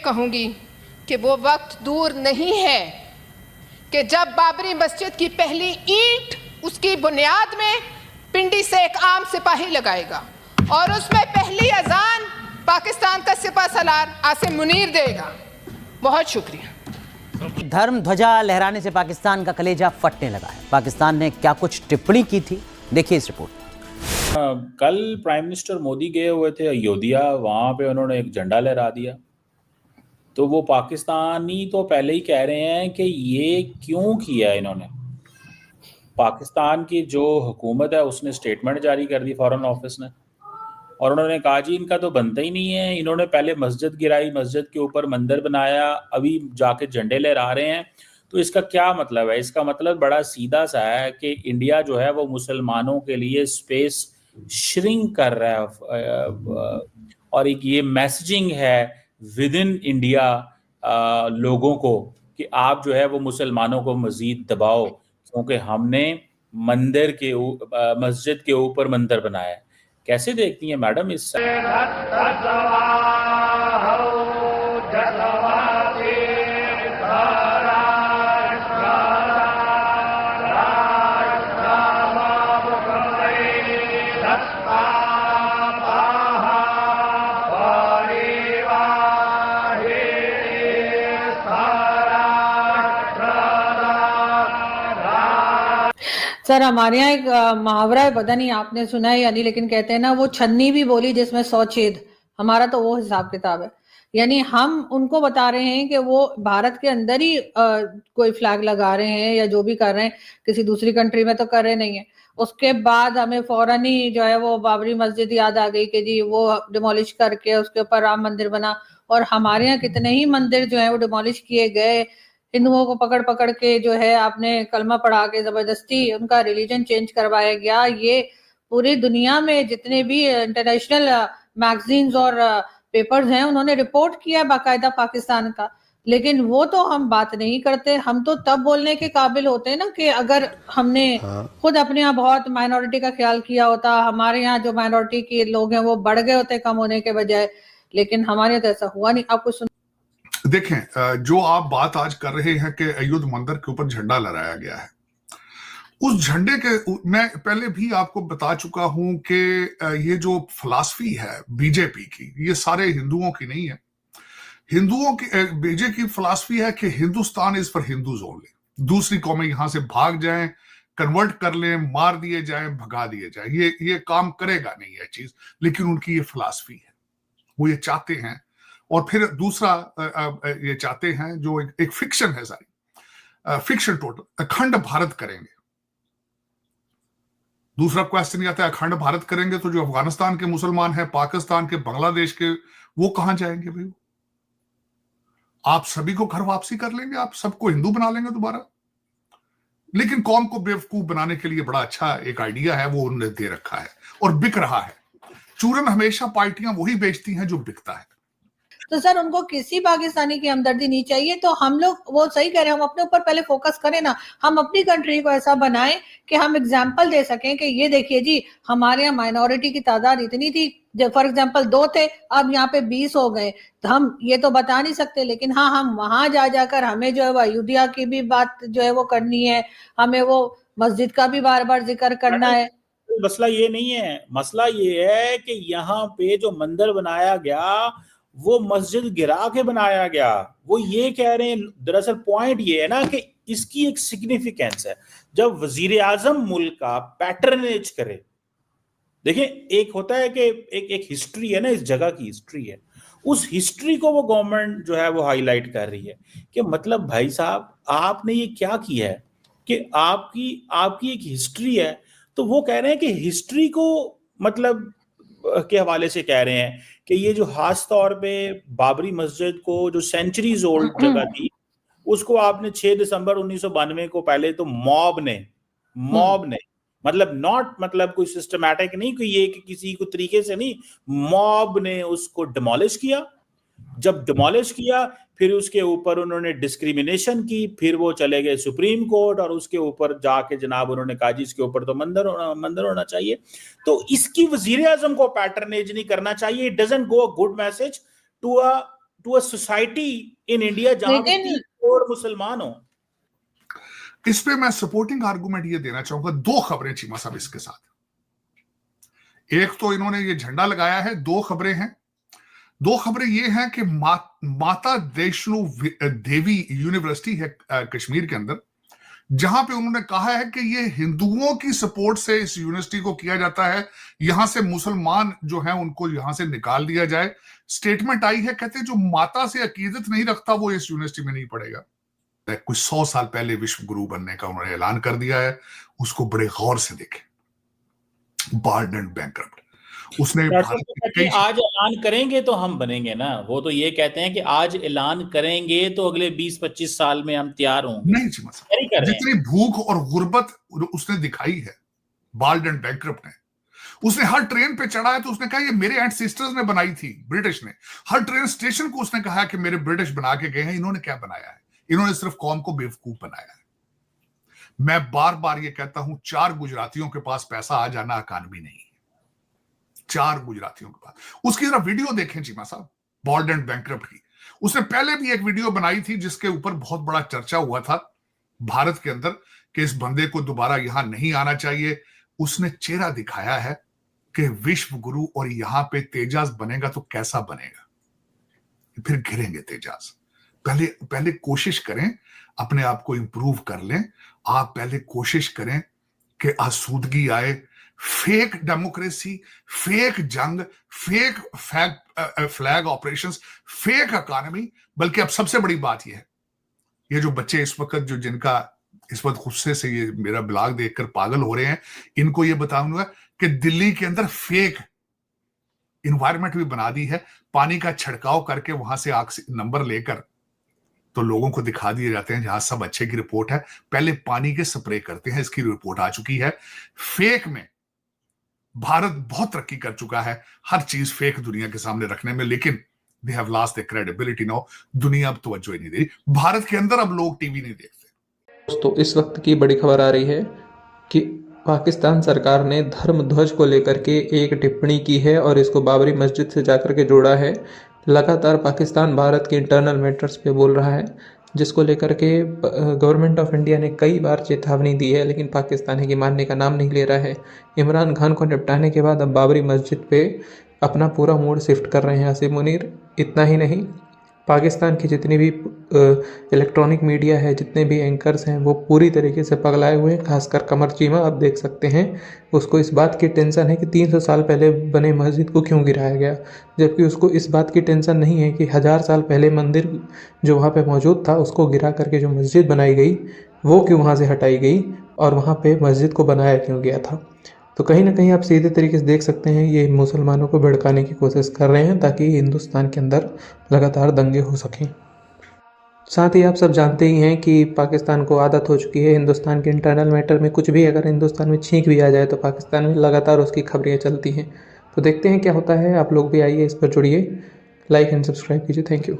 कहूँगी कि वो वक्त दूर नहीं है कि जब बाबरी मस्जिद की पहली ईंट उसकी बुनियाद में पिंडी से एक आम सिपाही लगाएगा और उसमें पहली अजान पाकिस्तान का सिपह सलार आसिम मुनीर देगा। बहुत शुक्रिया। धर्म ध्वजा लहराने से पाकिस्तान का कलेजा फटने लगा है। पाकिस्तान ने क्या कुछ टिप्पणी की थी, देखिए इस रिपोर्ट। कल प्राइम मिनिस्टर मोदी गए हुए थे अयोध्या, वहां पे उन्होंने एक झंडा लहरा दिया। तो वो पाकिस्तानी तो पहले ही कह रहे हैं कि ये क्यों किया इन्होंने। पाकिस्तान की जो हुकूमत है उसने स्टेटमेंट जारी कर दी फॉरेन ऑफिस ने, और उन्होंने कहा जी इनका तो बनता ही नहीं है। इन्होंने पहले मस्जिद गिराई, मस्जिद के ऊपर मंदिर बनाया, अभी जाके झंडे लहरा रहे हैं। तो इसका क्या मतलब है? इसका मतलब बड़ा सीधा सा है कि इंडिया जो है वो मुसलमानों के लिए स्पेस श्रिंक कर रहा है, और एक ये मैसेजिंग है विद इन इंडिया लोगों को कि आप जो है वो मुसलमानों को मजीद दबाओ, क्योंकि हमने मस्जिद के ऊपर मंदिर बनाया है। कैसे देखती हैं मैडम इस सर हमारे यहाँ एक मुहावरा है, पता नहीं आपने सुना है या नहीं, लेकिन कहते हैं ना वो छन्नी भी बोली जिसमें 100 छेद। हमारा तो वो हिसाब किताब है। यानी हम उनको बता रहे हैं कि वो भारत के अंदर ही कोई फ्लैग लगा रहे हैं या जो भी कर रहे हैं, किसी दूसरी कंट्री में तो कर रहे नहीं है। उसके बाद हमें फौरन ही जो है वो बाबरी मस्जिद याद आ गई कि जी वो डिमोलिश करके उसके ऊपर राम मंदिर बना। और हमारे यहाँ कितने ही मंदिर जो है वो डिमोलिश किए गए। हिंदुओं को पकड़ पकड़ के जो है आपने कलमा पढ़ा के जबरदस्ती उनका रिलीजन चेंज करवाया गया। ये पूरी दुनिया में जितने भी इंटरनेशनल मैगजीन्स और पेपर्स हैं उन्होंने रिपोर्ट किया बाकायदा पाकिस्तान का, लेकिन वो तो हम बात नहीं करते। हम तो तब बोलने के काबिल होते हैं ना कि अगर हमने खुद अपने यहाँ बहुत माइनॉरिटी का ख्याल किया होता, हमारे यहाँ जो माइनॉरिटी के लोग हैं वो बढ़ गए होते कम होने के बजाय, लेकिन हमारे यहाँ तो ऐसा हुआ नहीं। आपको देखें, जो आप बात आज कर रहे हैं कि अयोध्या मंदिर के ऊपर झंडा लहराया गया है, उस झंडे के मैं पहले भी आपको बता चुका हूं कि ये जो फिलॉसफी है बीजेपी की, ये सारे हिंदुओं की नहीं है। हिंदुओं की बीजेपी की फिलॉसफी है कि Hindustan is for Hindus only. दूसरी कौमें यहां से भाग जाएं, कन्वर्ट कर लें, मार दिए जाएं, भगा दिए जाएं, ये काम करेगा नहीं है चीज। लेकिन उनकी ये फिलॉसफी है, वो ये चाहते हैं। और फिर दूसरा ये चाहते हैं जो एक फिक्शन है, सारी फिक्शन टोटल अखंड भारत करेंगे। दूसरा क्वेश्चन ये आता है अखंड भारत करेंगे तो जो अफगानिस्तान के मुसलमान हैं, पाकिस्तान के, बांग्लादेश के, वो कहां जाएंगे भाई? आप सभी को घर वापसी कर लेंगे, आप सबको हिंदू बना लेंगे दोबारा। लेकिन कौम को बेवकूफ बनाने के लिए बड़ा अच्छा एक आइडिया है, वो उन्होंने दे रखा है और बिक रहा है। चूरन हमेशा पार्टियां वही बेचती हैं जो बिकता है। तो सर उनको किसी पाकिस्तानी की हमदर्दी नहीं चाहिए। तो हम लोग, वो सही कह रहे हैं, हम अपने ऊपर पहले फोकस करें ना। हम अपनी कंट्री को ऐसा बनाएं कि हम एग्जाम्पल दे सकें कि ये देखिए जी हमारे यहाँ माइनॉरिटी की तादाद इतनी थी, जब फॉर एग्जाम्पल 2 थे, अब यहाँ पे 20 हो गए। तो हम ये तो बता नहीं सकते, लेकिन हाँ हम वहां जा जाकर हमें जो है वो अयोध्या की भी बात जो है वो करनी है, हमें वो मस्जिद का भी बार बार जिक्र करना है। मसला ये नहीं है, मसला ये है कि यहाँ पे जो मंदिर बनाया गया वो मस्जिद गिरा के बनाया गया। वो ये कह रहे हैं, दरअसल पॉइंट ये है ना कि इसकी एक सिग्निफिकेंस है। जब वजीर आजम मुल्क का पैटर्नेज करे, देखिए एक होता है कि एक हिस्ट्री है ना, इस जगह की हिस्ट्री है, उस हिस्ट्री को वो गवर्नमेंट जो है वो हाईलाइट कर रही है कि मतलब भाई साहब आपने ये क्या किया है कि आपकी एक हिस्ट्री है। तो वो कह रहे हैं कि हिस्ट्री को मतलब के हवाले से कह रहे हैं कि ये जो खास तौर पे बाबरी मस्जिद को जो सेंचुरीज ओल्ड जगह थी उसको आपने 6 दिसंबर 1992 को पहले तो मॉब ने मतलब नॉट मतलब कोई सिस्टमैटिक नहीं, कोई ये कि किसी को तरीके से नहीं, मॉब ने उसको डिमोलिश किया। जब डिमोलिश किया फिर उसके ऊपर उन्होंने डिस्क्रिमिनेशन की, फिर वो चले गए सुप्रीम कोर्ट और उसके ऊपर जाके जनाब उन्होंने कहा जी इसके ऊपर तो मंदिर होना चाहिए। तो इसकी वजीर आजम को पैटर्नेज नहीं करना चाहिए। It doesn't go a good message to a society in India जहां पे 30 करोड़ मुसलमान हो। इस पे मैं सपोर्टिंग आर्गुमेंट ये देना चाहूंगा, दो खबरें चीमा साहब इसके साथ। एक तो इन्होंने ये झंडा लगाया है, दो खबरें हैं। दो खबरें ये हैं कि माता वैष्णो देवी यूनिवर्सिटी है कश्मीर के अंदर, जहां पे उन्होंने कहा है कि ये हिंदुओं की सपोर्ट से इस यूनिवर्सिटी को किया जाता है, यहां से मुसलमान जो हैं उनको यहां से निकाल दिया जाए। स्टेटमेंट आई है, कहते जो माता से अकीदत नहीं रखता वो इस यूनिवर्सिटी में नहीं पढ़ेगा। कुछ 100 साल पहले विश्व गुरु बनने का उन्होंने ऐलान कर दिया है, उसको बड़े गौर से देखें। बार्ड एंड बैंकरप्ट उसने आज ऐलान करेंगे तो हम बनेंगे ना, वो तो ये कहते हैं कि आज ऐलान करेंगे तो अगले 20-25 साल में हम तैयार होंगे। नहीं जितनी भूख और गुर्बत उसने दिखाई है बार्ड एंड बैंकरप्ट ने, उसने हर ट्रेन पे चढ़ा है तो उसने कहा ये मेरे एंसेस्टर्स ने बनाई थी, ब्रिटिश ने। हर ट्रेन स्टेशन को उसने कहा कि मेरे ब्रिटिश बना के गए हैं। इन्होंने क्या बनाया है? इन्होंने सिर्फ कौम को बेवकूफ बनाया है। मैं बार बार ये कहता हूं, 4 गुजरातियों के पास पैसा आ जाना इकॉनमी नहीं है। 4 गुजरातियों के पास। उसकी जरा वीडियो देखें चीमा साहब, बार्ड एंड बैंकरप्ट की। उसने पहले भी एक वीडियो बनाई थी जिसके ऊपर बहुत बड़ा चर्चा हुआ था भारत के अंदर कि इस बंदे को दोबारा यहां नहीं आना चाहिए। उसने चेहरा दिखाया है कि विश्व गुरु और यहां पे तेजाज बनेगा तो कैसा बनेगा, फिर गिरेंगे तेजाज। पहले कोशिश करें, अपने आप को इंप्रूव कर लें। आप पहले कोशिश करें कि आसूदगी आए। फेक डेमोक्रेसी, फेक जंग, fake flag operations, fake economy. बल्कि अब सबसे बड़ी बात यह है, ये जो बच्चे इस वक्त जिनका इस वक्त गुस्से से ये मेरा ब्लॉग देखकर पागल हो रहे हैं, इनको ये बताऊंगा कि दिल्ली के अंदर फेक इन्वायरमेंट भी बना दी है। पानी का छिड़काव करके वहां से नंबर लेकर तो लोगों को दिखा दिए जाते हैं जहां सब अच्छे की रिपोर्ट है, पहले पानी के स्प्रे करते हैं। इसकी रिपोर्ट आ चुकी है। फेक में भारत बहुत तरक्की कर चुका है, हर चीज फेक दुनिया के सामने रखने में, लेकिन they have lost their credibility now. दुनिया अब तवज्जो ही नहीं दे रही। भारत के अंदर अब लोग टीवी नहीं देखते। दोस्तों, इस वक्त की बड़ी खबर आ रही है कि पाकिस्तान सरकार ने धर्म ध्वज को लेकर के एक टिप्पणी की है और इसको बाबरी मस्जिद से जाकर के जोड़ा है। लगातार पाकिस्तान भारत के इंटरनल मैटर्स पे बोल रहा है, जिसको लेकर के गवर्नमेंट ऑफ इंडिया ने कई बार चेतावनी दी है, लेकिन पाकिस्तान है कि मानने का नाम नहीं ले रहा है। इमरान खान को निपटाने के बाद अब बाबरी मस्जिद पे अपना पूरा मूड शिफ्ट कर रहे हैं आसिम मुनीर। इतना ही नहीं, पाकिस्तान की जितनी भी इलेक्ट्रॉनिक मीडिया है, जितने भी एंकर्स हैं, वो पूरी तरीके से पगलाए हुए हैं। खासकर कमर चीमा आप देख सकते हैं, उसको इस बात की टेंशन है कि 300 साल पहले बने मस्जिद को क्यों गिराया गया, जबकि उसको इस बात की टेंशन नहीं है कि 1000 साल पहले मंदिर जो वहाँ पे मौजूद था उसको गिरा करके जो मस्जिद बनाई गई वो क्यों वहाँ से हटाई गई और वहाँ पे मस्जिद को बनाया क्यों गया था। तो कहीं ना कहीं आप सीधे तरीके से देख सकते हैं ये मुसलमानों को भड़काने की कोशिश कर रहे हैं ताकि हिंदुस्तान के अंदर लगातार दंगे हो सकें। साथ ही आप सब जानते ही हैं कि पाकिस्तान को आदत हो चुकी है हिंदुस्तान के इंटरनल मैटर में कुछ भी अगर हिंदुस्तान में छींक भी आ जाए तो पाकिस्तान में लगातार उसकी खबरें चलती हैं। तो देखते हैं क्या होता है। आप लोग भी आइए, इस पर जुड़िए, लाइक एंड सब्सक्राइब कीजिए। Thank you.